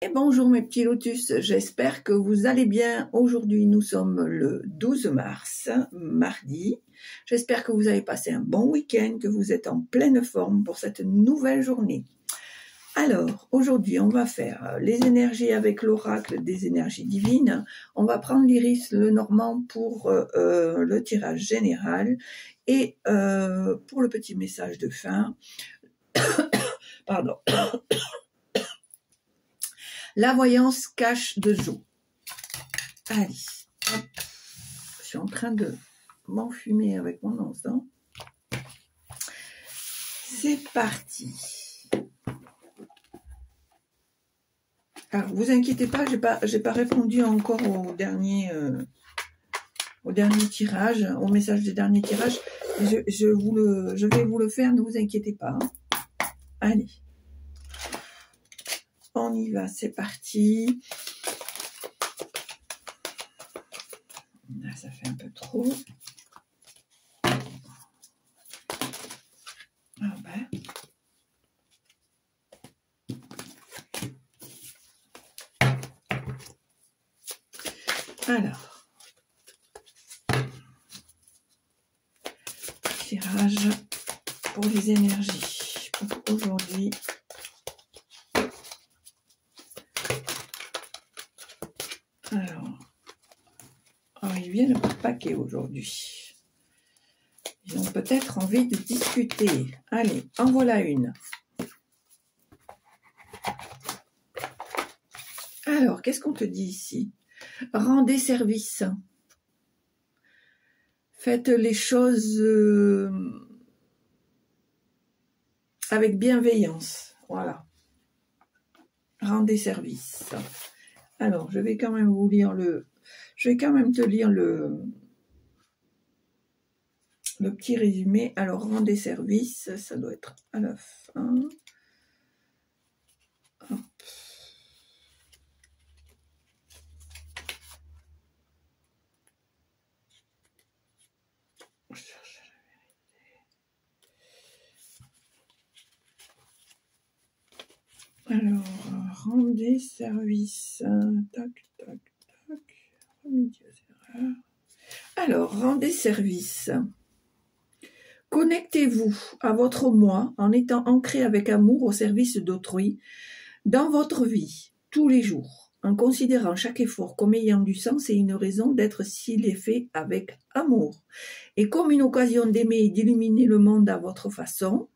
Et bonjour mes petits lotus, j'espère que vous allez bien. Aujourd'hui nous sommes le 12 mars, mardi. J'espère que vous avez passé un bon week-end, que vous êtes en pleine forme pour cette nouvelle journée. Alors aujourd'hui on va faire les énergies avec l'oracle des énergies divines. On va prendre l'Iris Lenormand pour le tirage général et pour le petit message de fin. Pardon. La voyance cache de Jo. Allez, hop. Je suis en train de m'enfumer avec mon encens. C'est parti. Alors, vous inquiétez pas, j'ai pas répondu encore au dernier tirage, au message du dernier tirage. Je vais vous le faire, ne vous inquiétez pas. Allez. On y va, c'est parti. Là, ça fait un peu trop. Ah ben. Alors. Tirage pour les énergies. Pour aujourd'hui. Alors, oh, ils viennent par paquet aujourd'hui. Ils ont peut-être envie de discuter. Allez, en voilà une. Alors, qu'est-ce qu'on te dit ici? Rendez service. Faites les choses avec bienveillance. Voilà. Rendez service. Alors, je vais quand même vous lire je vais quand même te lire le petit résumé. Alors, rendez service, ça doit être à la fin. Hop. Je cherche la vérité. Alors, rendez service. Tac, tac, tac. Alors, rendez service. Connectez-vous à votre moi en étant ancré avec amour au service d'autrui dans votre vie, tous les jours, en considérant chaque effort comme ayant du sens et une raison d'être s'il est fait avec amour, et comme une occasion d'aimer et d'illuminer le monde à votre façon.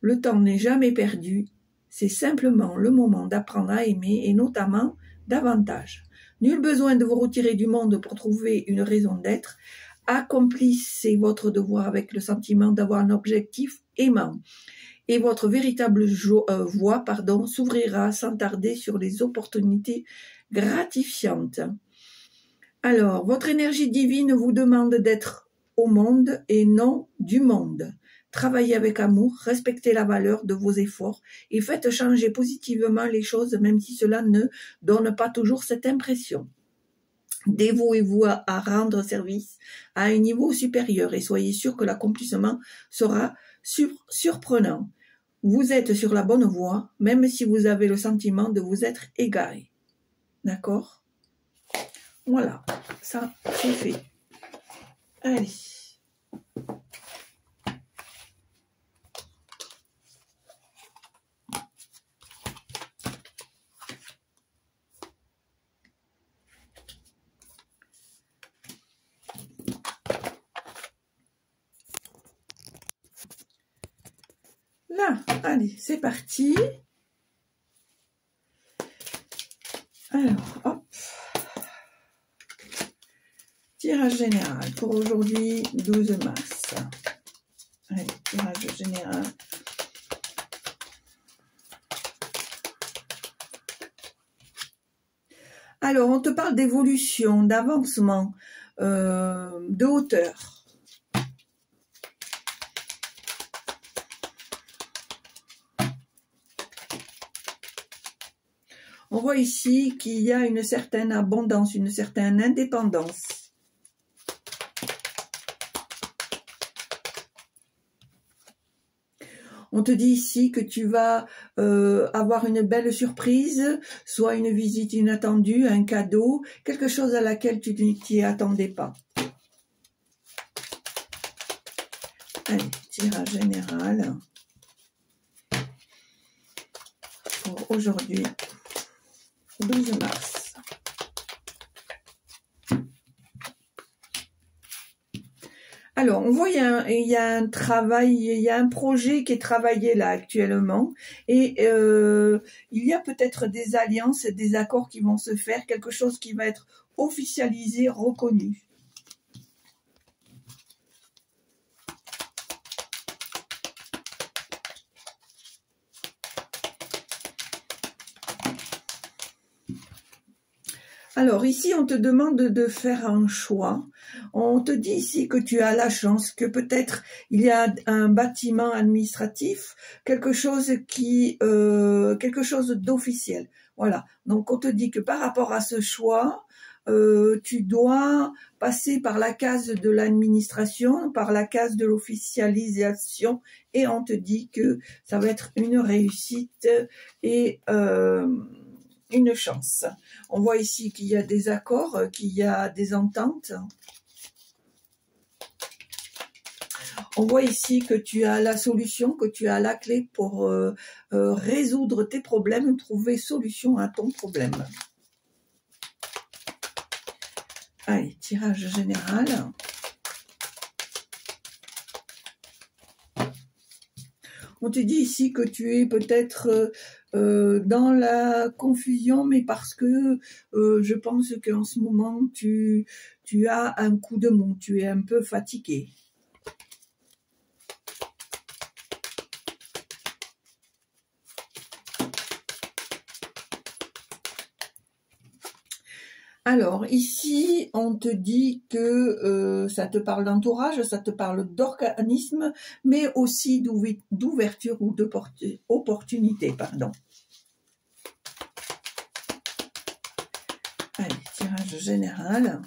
Le temps n'est jamais perdu, c'est simplement le moment d'apprendre à aimer et notamment davantage. Nul besoin de vous retirer du monde pour trouver une raison d'être. Accomplissez votre devoir avec le sentiment d'avoir un objectif aimant. Et votre véritable voie s'ouvrira sans tarder sur les opportunités gratifiantes. Alors, votre énergie divine vous demande d'être au monde et non du monde. Travaillez avec amour, respectez la valeur de vos efforts et faites changer positivement les choses, même si cela ne donne pas toujours cette impression. Dévouez-vous à rendre service à un niveau supérieur et soyez sûr que l'accomplissement sera surprenant. Vous êtes sur la bonne voie, même si vous avez le sentiment de vous être égaré. D'accord? Voilà, ça c'est fait. Allez. Là, allez, c'est parti. Alors, hop. Tirage général pour aujourd'hui, 12 mars. Allez, tirage général. Alors, on te parle d'évolution, d'avancement, de hauteur. On voit ici qu'il y a une certaine abondance, une certaine indépendance. On te dit ici que tu vas avoir une belle surprise, soit une visite inattendue, un cadeau, quelque chose à laquelle tu ne t'y attendais pas. Allez, tirage général pour aujourd'hui, 12 mars. Alors, on voit il y a un travail, il y a un projet qui est travaillé là actuellement, et il y a peut-être des alliances, des accords qui vont se faire, quelque chose qui va être officialisé, reconnu. Alors ici, on te demande de faire un choix. On te dit ici que tu as la chance, que peut-être il y a un bâtiment administratif, quelque chose d'officiel. Voilà. Donc on te dit que par rapport à ce choix, tu dois passer par la case de l'administration, par la case de l'officialisation, et on te dit que ça va être une réussite et une chance. On voit ici qu'il y a des accords, qu'il y a des ententes. On voit ici que tu as la solution, que tu as la clé pour résoudre tes problèmes, trouver solution à ton problème. Allez, tirage général. On te dit ici que tu es peut-être dans la confusion, mais parce que je pense qu'en ce moment, tu as un coup de mou, tu es un peu fatigué. Alors, ici, on te dit que ça te parle d'entourage, ça te parle d'organisme, mais aussi d'ouverture ou d'opportunité, pardon. Allez, tirage général.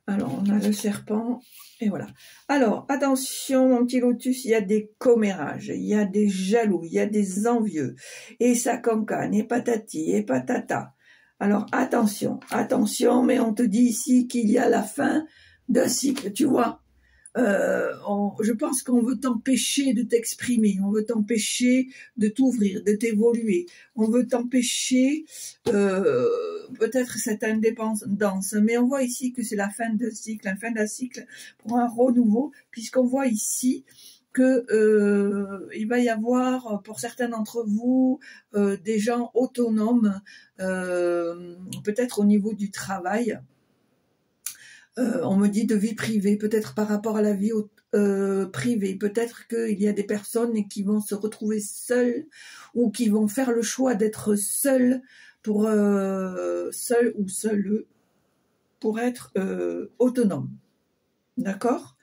Alors, on a le serpent, et voilà. Alors, attention, mon petit lotus, il y a des commérages, il y a des jaloux, il y a des envieux, et ça cancane, et patati, et patata. Alors, attention, attention, mais on te dit ici qu'il y a la fin d'un cycle, tu vois. Je pense qu'on veut t'empêcher de t'exprimer, on veut t'empêcher de t'ouvrir, de t'évoluer, on veut t'empêcher peut-être cette indépendance, mais on voit ici que c'est la fin d'un cycle pour un renouveau, puisqu'on voit ici que il va y avoir pour certains d'entre vous des gens autonomes, peut-être au niveau du travail. On me dit de vie privée, peut-être par rapport à la vie privée, peut-être qu'il y a des personnes qui vont se retrouver seules ou qui vont faire le choix d'être seules pour seules ou seules pour être autonomes. D'accord ?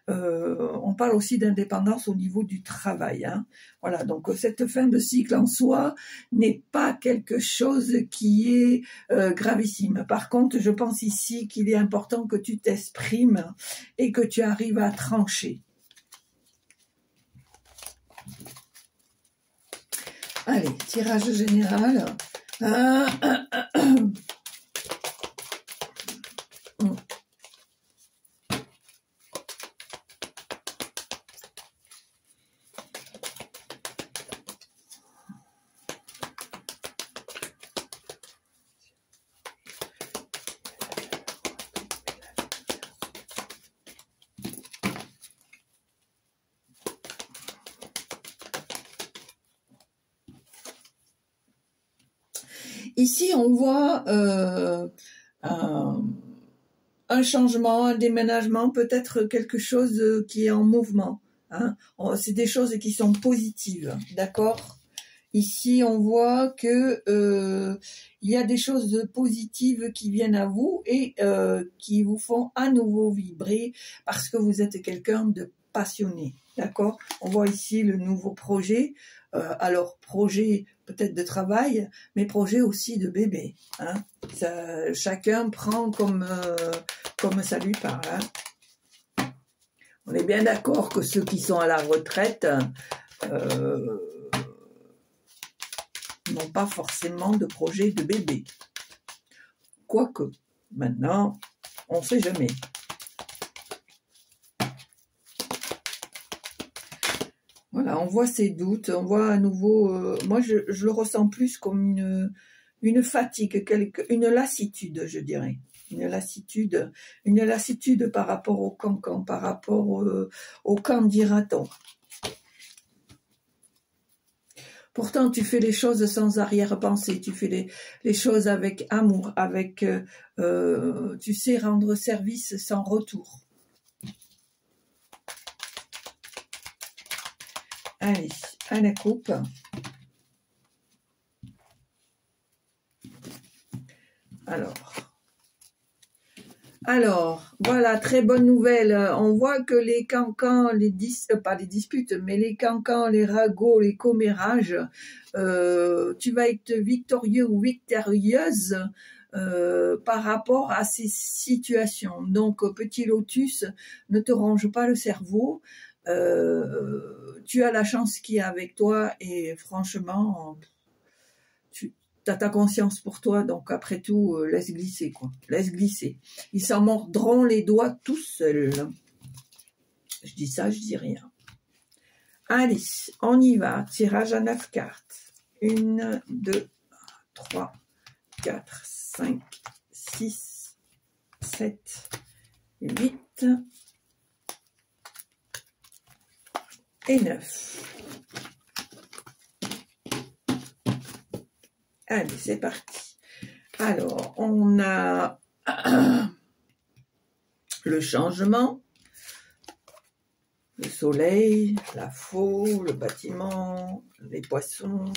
On parle aussi d'indépendance au niveau du travail. Hein. Voilà, donc cette fin de cycle en soi n'est pas quelque chose qui est gravissime. Par contre, je pense ici qu'il est important que tu t'exprimes et que tu arrives à trancher. Allez, tirage général. Ici, on voit un changement, un déménagement, peut-être quelque chose qui est en mouvement. Hein. C'est des choses qui sont positives, d'accord ? Ici, on voit que il y a des choses positives qui viennent à vous et qui vous font à nouveau vibrer parce que vous êtes quelqu'un de passionné, d'accord ? On voit ici le nouveau projet. Alors, projet peut-être de travail, mais projet aussi de bébé. Hein. Chacun prend comme ça lui parle. Hein. On est bien d'accord que ceux qui sont à la retraite n'ont pas forcément de projet de bébé. Quoique, maintenant, on ne sait jamais. Voilà, on voit ces doutes, on voit à nouveau... moi, je le ressens plus comme une fatigue, une lassitude, je dirais. Une lassitude par rapport au cancan, par rapport au qu'en dira-t-on. Pourtant, tu fais les choses sans arrière-pensée, tu fais les choses avec amour, avec, tu sais rendre service sans retour. Allez, à la coupe. Alors, voilà, très bonne nouvelle. On voit que les cancans, pas les disputes, mais les cancans, les ragots, les commérages, tu vas être victorieux ou victorieuse par rapport à ces situations. Donc, petit lotus, ne te range pas le cerveau. Tu as la chance qui est avec toi et franchement, tu as ta conscience pour toi, donc après tout, laisse glisser, quoi. Laisse glisser. Ils s'en mordront les doigts tout seuls. Je dis ça, je dis rien. Allez, on y va. Tirage à 9 cartes. 1, 2, 3, 4, 5, 6, 7, 8 et 9. Allez, c'est parti. Alors, on a le changement, le soleil, la faux, le bâtiment, les poissons,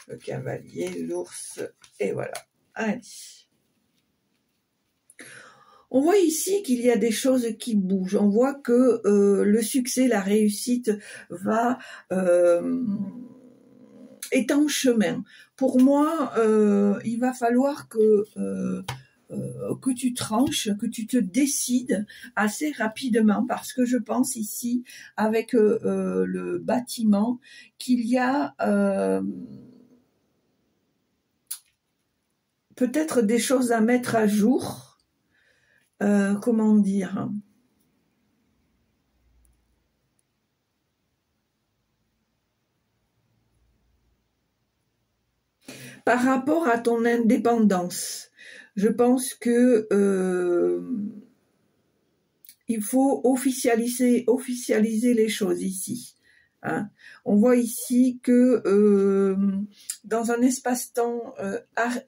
le cavalier, l'ours, et voilà. Allez. On voit ici qu'il y a des choses qui bougent. On voit que le succès, la réussite est en chemin. Pour moi, il va falloir que tu tranches, que tu te décides assez rapidement, parce que je pense ici, avec le bâtiment, qu'il y a peut-être des choses à mettre à jour. Comment dire ? Par rapport à ton indépendance, je pense que il faut officialiser les choses ici. Hein. On voit ici que dans un espace-temps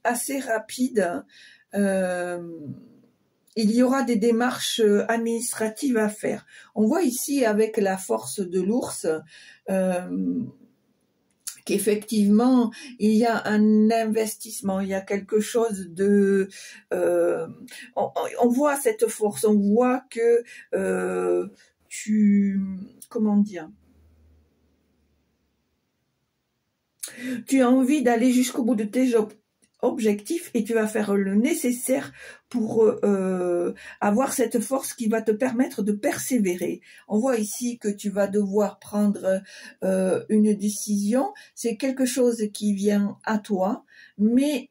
assez rapide, il y aura des démarches administratives à faire. On voit ici avec la force de l'ours qu'effectivement, il y a un investissement, il y a quelque chose de... on voit cette force, on voit que comment dire ? Tu as envie d'aller jusqu'au bout de tes objectif et tu vas faire le nécessaire pour avoir cette force qui va te permettre de persévérer. On voit ici que tu vas devoir prendre une décision. C'est quelque chose qui vient à toi, mais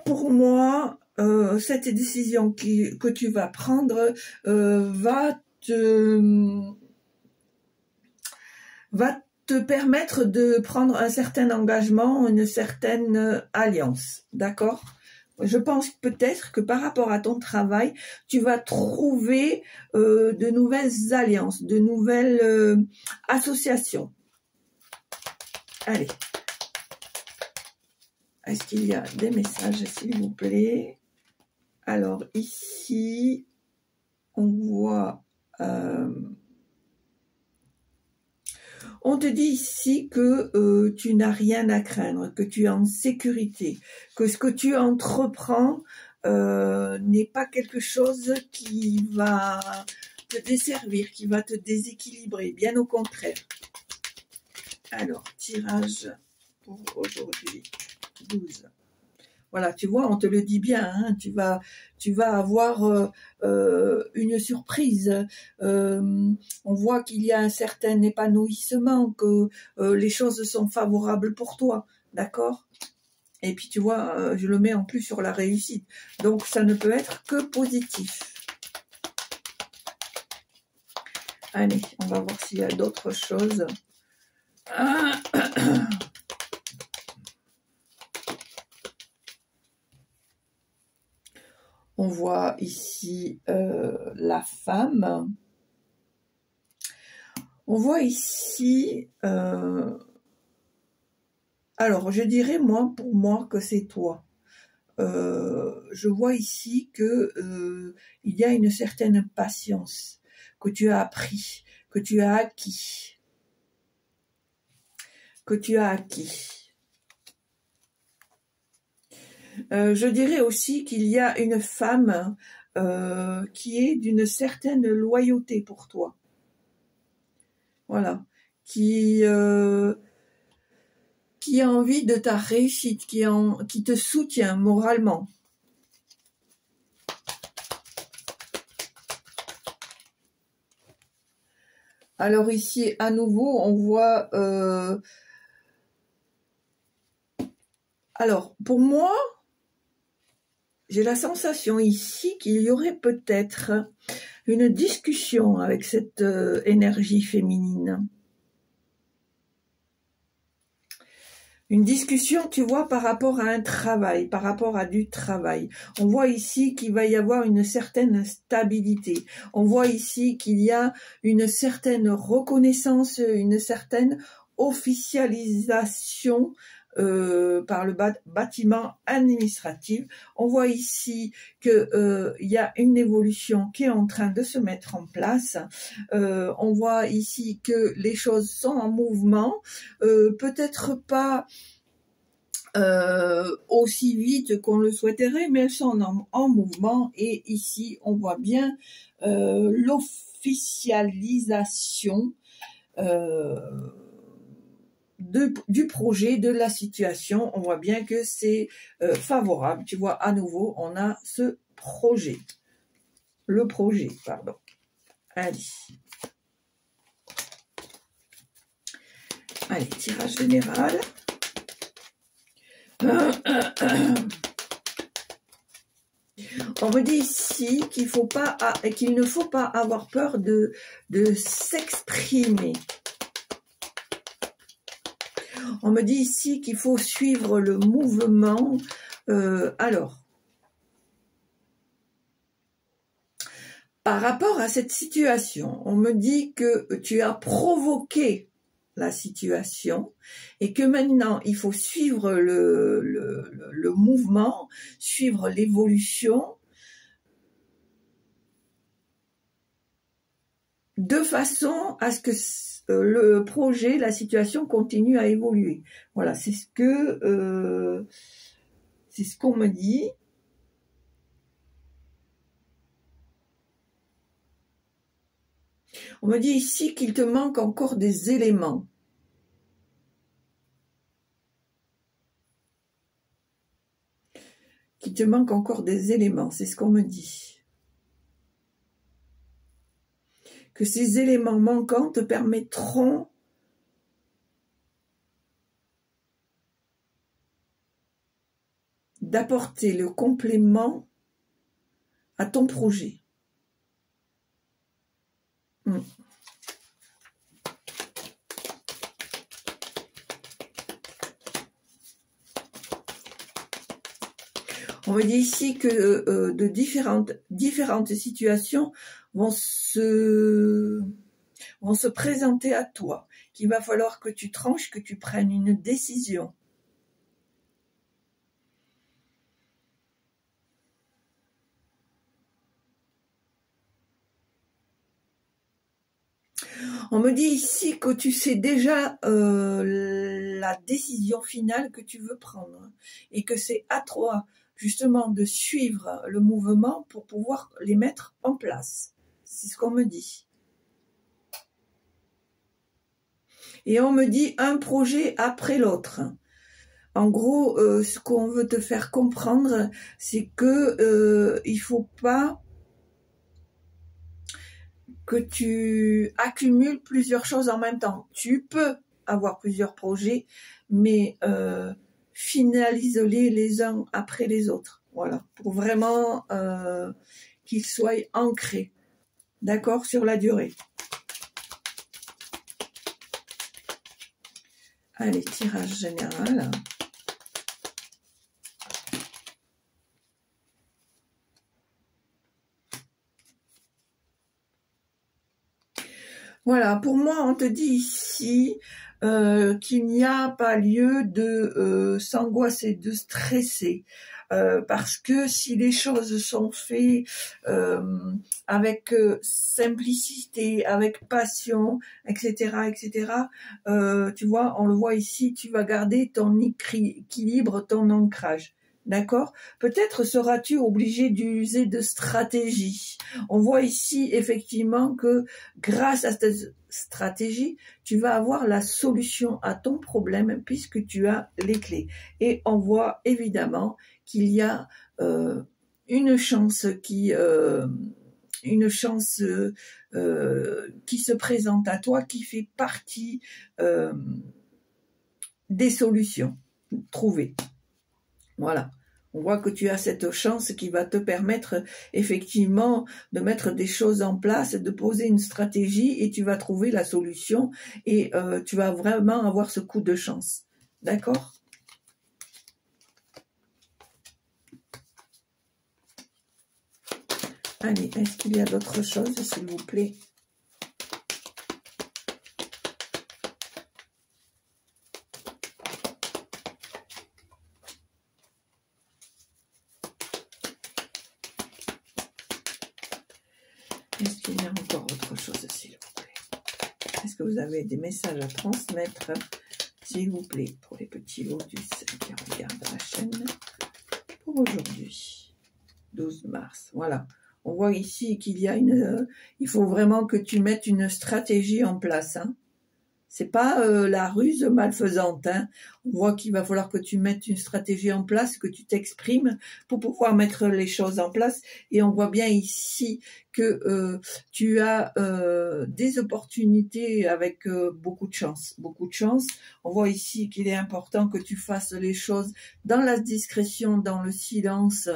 pour moi, cette décision que tu vas prendre va te permettre de prendre un certain engagement, une certaine alliance, d'accord ? Je pense peut-être que par rapport à ton travail, tu vas trouver de nouvelles alliances, de nouvelles associations. Allez. Est-ce qu'il y a des messages, s'il vous plaît ? Alors ici, on voit... on te dit ici que tu n'as rien à craindre, que tu es en sécurité, que ce que tu entreprends n'est pas quelque chose qui va te desservir, qui va te déséquilibrer, bien au contraire. Alors, tirage pour aujourd'hui, 12. Voilà, tu vois, on te le dit bien, hein, tu vas avoir une surprise. On voit qu'il y a un certain épanouissement, que les choses sont favorables pour toi, d'accord? Et puis tu vois, je le mets en plus sur la réussite. Donc ça ne peut être que positif. Allez, on va voir s'il y a d'autres choses. On voit ici la femme. On voit ici... alors, je dirais, moi, pour moi, que c'est toi. Je vois ici que il y a une certaine patience que tu as appris, que tu as acquis. Je dirais aussi qu'il y a une femme qui est d'une certaine loyauté pour toi. Voilà. Qui a envie de ta réussite, qui te soutient moralement. Alors ici, à nouveau, on voit... alors, pour moi, j'ai la sensation ici qu'il y aurait peut-être une discussion avec cette énergie féminine. Une discussion, tu vois, par rapport à un travail, par rapport à du travail. On voit ici qu'il va y avoir une certaine stabilité. On voit ici qu'il y a une certaine reconnaissance, une certaine officialisation par le bâtiment administratif. On voit ici que il y a une évolution qui est en train de se mettre en place. On voit ici que les choses sont en mouvement, peut-être pas aussi vite qu'on le souhaiterait, mais elles sont en mouvement. Et ici, on voit bien l'officialisation du projet, de la situation. On voit bien que c'est favorable. Tu vois, à nouveau, on a ce projet. Le projet, pardon. Allez. Allez, tirage général. On me dit ici qu'il ne faut pas avoir peur de s'exprimer. On me dit ici qu'il faut suivre le mouvement. Alors, par rapport à cette situation, on me dit que tu as provoqué la situation et que maintenant il faut suivre le mouvement, suivre l'évolution de façon à ce que le projet, la situation continue à évoluer. Voilà, c'est ce qu'on me dit. On me dit ici qu'il te manque encore des éléments. Qu'il te manque encore des éléments, c'est ce qu'on me dit. Que ces éléments manquants te permettront d'apporter le complément à ton projet. On me dit ici que de différentes situations vont se présenter à toi, qu'il va falloir que tu tranches, que tu prennes une décision. On me dit ici que tu sais déjà la décision finale que tu veux prendre et que c'est à toi justement de suivre le mouvement pour pouvoir les mettre en place. C'est ce qu'on me dit. Et on me dit un projet après l'autre. En gros, ce qu'on veut te faire comprendre, c'est que il faut pas que tu accumules plusieurs choses en même temps. Tu peux avoir plusieurs projets, mais finalise-les les uns après les autres. Voilà, pour vraiment qu'ils soient ancrés, d'accord, sur la durée. Allez, tirage général. Voilà, pour moi, on te dit ici qu'il n'y a pas lieu de s'angoisser, de stresser. Parce que si les choses sont faites avec simplicité, avec passion, etc., etc., tu vois, on le voit ici, tu vas garder ton équilibre, ton ancrage. D'accord? Peut-être seras-tu obligé d'user de stratégie. On voit ici effectivement que grâce à cette stratégie, tu vas avoir la solution à ton problème puisque tu as les clés. Et on voit évidemment qu'il y a une chance qui se présente à toi, qui fait partie des solutions trouvées. Voilà. On voit que tu as cette chance qui va te permettre effectivement de mettre des choses en place, de poser une stratégie et tu vas trouver la solution et tu vas vraiment avoir ce coup de chance. D'accord ? Allez, est-ce qu'il y a d'autres choses, s'il vous plaît ? Est-ce qu'il y a encore autre chose, s'il vous plaît? Est-ce que vous avez des messages à transmettre, s'il vous plaît, pour les petits lotus qui regardent la chaîne, pour aujourd'hui, 12 mars. Voilà. On voit ici qu'il y a il faut vraiment que tu mettes une stratégie en place, hein. C'est pas la ruse malfaisante, hein. On voit qu'il va falloir que tu mettes une stratégie en place, que tu t'exprimes pour pouvoir mettre les choses en place. Et on voit bien ici que tu as des opportunités avec beaucoup de chance. Beaucoup de chance. On voit ici qu'il est important que tu fasses les choses dans la discrétion, dans le silence,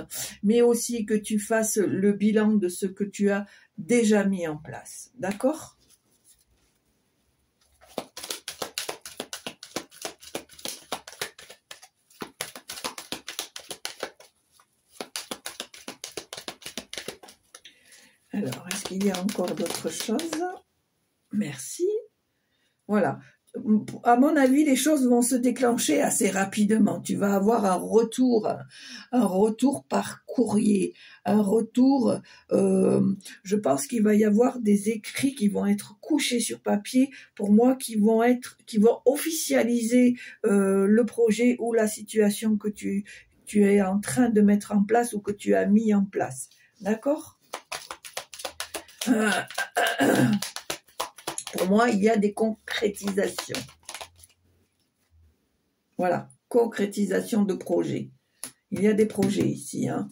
mais aussi que tu fasses le bilan de ce que tu as déjà mis en place. D'accord ? Alors, est-ce qu'il y a encore d'autres choses? Merci. Voilà. À mon avis, les choses vont se déclencher assez rapidement. Tu vas avoir un retour par courrier, un retour. Je pense qu'il va y avoir des écrits qui vont être couchés sur papier, pour moi, qui vont officialiser le projet ou la situation que tu es en train de mettre en place ou que tu as mis en place. D'accord? Pour moi, il y a des concrétisations. Voilà, concrétisation de projets. Il y a des projets ici, hein.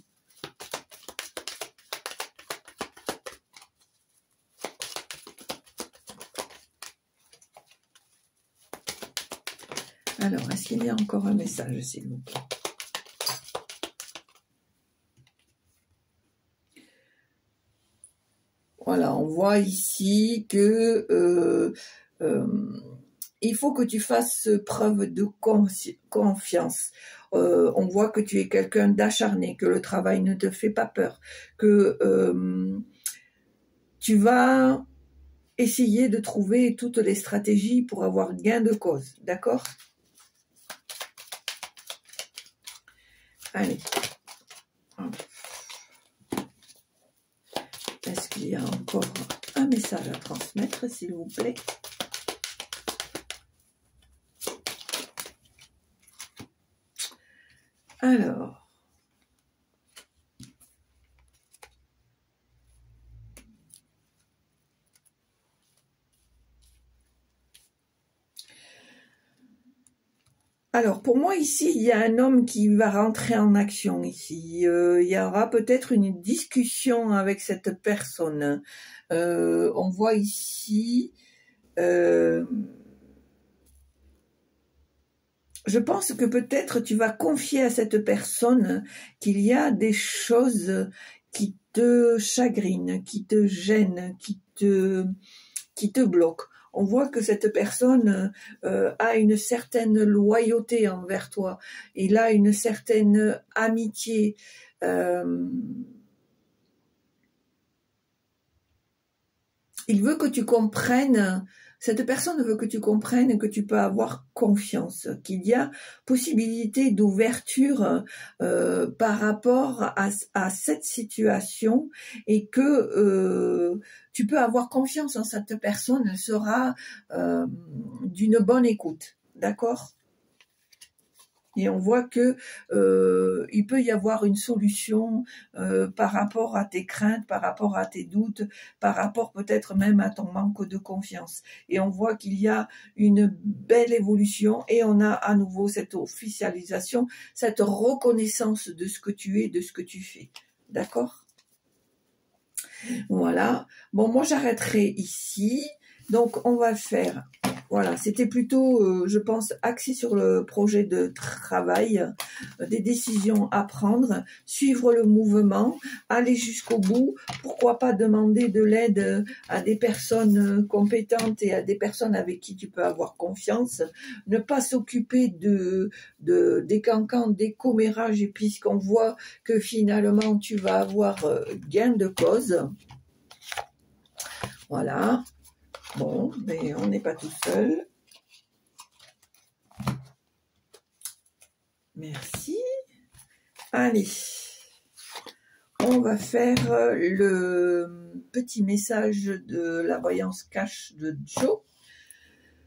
Alors, est-ce qu'il y a encore un message, s'il vous plaît? Voilà, on voit ici que il faut que tu fasses preuve de confiance. On voit que tu es quelqu'un d'acharné, que le travail ne te fait pas peur, que tu vas essayer de trouver toutes les stratégies pour avoir gain de cause. D'accord? Allez. Est-ce qu'il y a encore un message à transmettre, s'il vous plaît? Alors. Alors, pour moi, ici, il y a un homme qui va rentrer en action ici. Il y aura peut-être une discussion avec cette personne. On voit ici... je pense que peut-être tu vas confier à cette personne qu'il y a des choses qui te chagrinent, qui te gênent, qui te bloquent. On voit que cette personne a une certaine loyauté envers toi. Il a une certaine amitié. Il veut que tu comprennes, cette personne veut que tu comprennes que tu peux avoir confiance, qu'il y a possibilité d'ouverture par rapport à cette situation et que tu peux avoir confiance en cette personne, elle sera d'une bonne écoute, d'accord ? Et on voit que il peut y avoir une solution par rapport à tes craintes, par rapport à tes doutes, par rapport peut-être même à ton manque de confiance. Et on voit qu'il y a une belle évolution et on a à nouveau cette officialisation, cette reconnaissance de ce que tu es, de ce que tu fais. D'accord ? Voilà. Bon, moi j'arrêterai ici. Donc on va faire... Voilà, c'était plutôt, je pense, axé sur le projet de travail, des décisions à prendre, suivre le mouvement, aller jusqu'au bout, pourquoi pas demander de l'aide à des personnes compétentes et à des personnes avec qui tu peux avoir confiance, ne pas s'occuper des cancans, des commérages, et puisqu'on voit que finalement tu vas avoir gain de cause. Voilà. Bon, mais on n'est pas tout seul. Merci. Allez, on va faire le petit message de la voyance cash de Joe.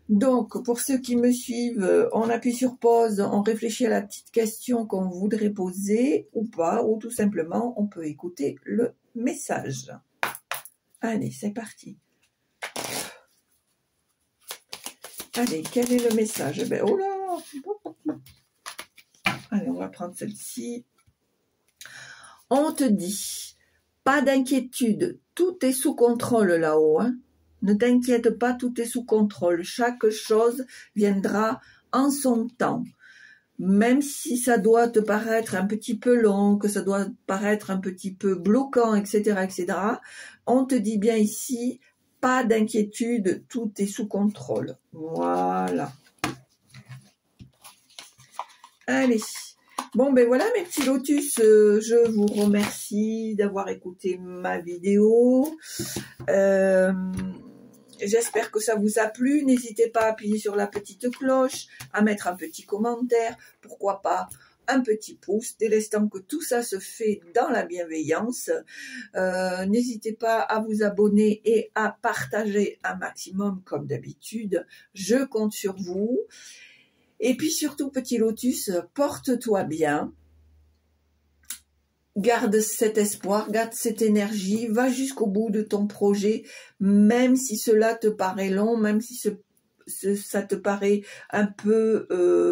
Donc, pour ceux qui me suivent, on appuie sur pause, on réfléchit à la petite question qu'on voudrait poser ou pas, ou tout simplement, on peut écouter le message. Allez, c'est parti. Allez, quel est le message? Ben, oh là! Allez, on va prendre celle-ci. On te dit, pas d'inquiétude, tout est sous contrôle là-haut. Hein? Ne t'inquiète pas, tout est sous contrôle. Chaque chose viendra en son temps. Même si ça doit te paraître un petit peu long, que ça doit paraître un petit peu bloquant, etc., etc., on te dit bien ici, pas d'inquiétude, tout est sous contrôle. Voilà. Allez. Bon, ben voilà mes petits lotus. Je vous remercie d'avoir écouté ma vidéo. J'espère que ça vous a plu. N'hésitez pas à appuyer sur la petite cloche, à mettre un petit commentaire. Pourquoi pas un petit pouce, dès l'instant que tout ça se fait dans la bienveillance. N'hésitez pas à vous abonner et à partager un maximum comme d'habitude. Je compte sur vous. Et puis surtout, petit lotus, porte-toi bien. Garde cet espoir, garde cette énergie, va jusqu'au bout de ton projet, même si cela te paraît long, même si ça te paraît un peu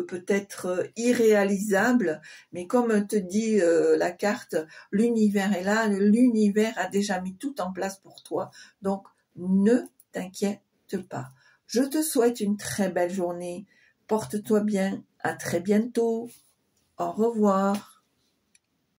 peut-être irréalisable, mais comme te dit la carte, l'univers est là, l'univers a déjà mis tout en place pour toi, donc ne t'inquiète pas. Je te souhaite une très belle journée, porte-toi bien, à très bientôt, au revoir.